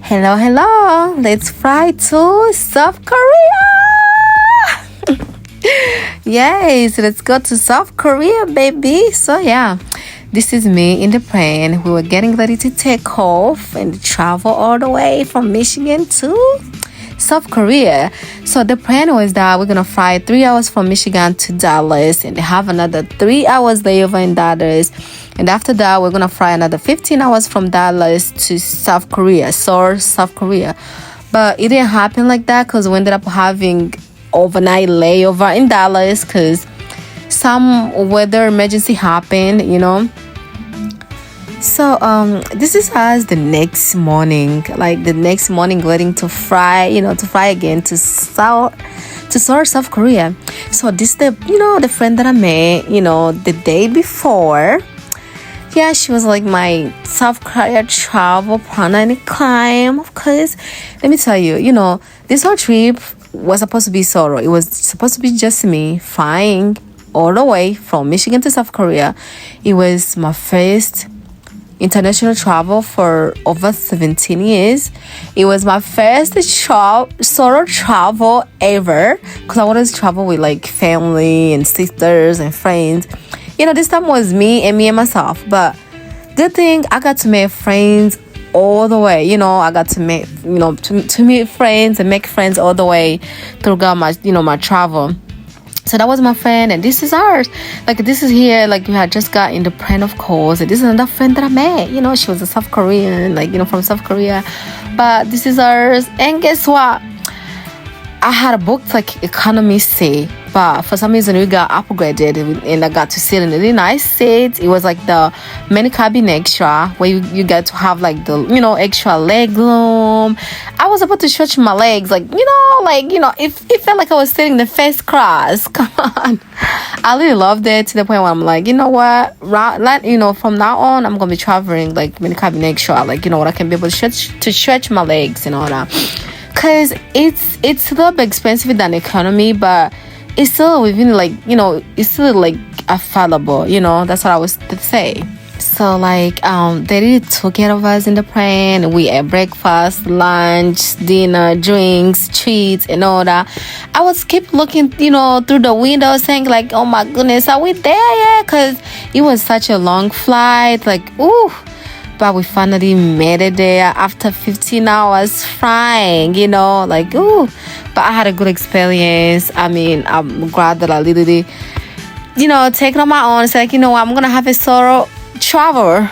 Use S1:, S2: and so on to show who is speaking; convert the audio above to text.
S1: Hello, hello. Let's fly to South Korea. Yes, let's go to South Korea, baby. So, yeah, this is me in the plane. We were getting ready to take off and travel all the way from Michigan to South Korea. So the plan was that we're gonna fly 3 hours from Michigan to Dallas and have another 3 hours layover in Dallas. And after that, we're gonna fly another 15 hours from Dallas to South Korea, Seoul, South Korea. But it didn't happen like that because we ended up having overnight layover in Dallas because some weather emergency happened. So this is us the next morning, waiting to fly, to fly again to Seoul, South Korea. So this the friend that I met, the day before. Yeah, she was like my South Korea travel partner in crime. Of course, let me tell you, this whole trip was supposed to be solo. It was supposed to be just me flying all the way from Michigan to South Korea. It was my first international travel for over 17 years. It was my first solo travel ever because I wanted to travel with like family and sisters and friends. This time was me and myself. But good thing I got to meet friends all the way. I got to meet, to meet friends and make friends all the way throughout my travel. So that was my friend, and this is ours. This is here, we had just got in the plane, of course. And this is another friend that I met. She was a South Korean, from South Korea. But this is ours. And guess what? I had a booked economy seat, but for some reason we got upgraded and I got to sit in a really nice seat. It was the mini cabin extra where you get to have the extra leg room. I was about to stretch my legs it felt like I was sitting in the first class. Come on, I really loved it to the point where I'm like, what, from now on I'm gonna be traveling mini cabin extra, what I can be able to stretch my legs and all that. Cause it's a little bit expensive than economy, but it's still within it's still affordable. That's what I was to say. So they really took care of us in the plane. We ate breakfast, lunch, dinner, drinks, treats, and all that. I was keep looking, through the window, saying oh my goodness, are we there yet? Cause it was such a long flight. Ooh. But we finally made it there after 15 hours flying, ooh. But I had a good experience. I mean, I'm glad that I literally, take it on my own. It's I'm going to have a solo travel.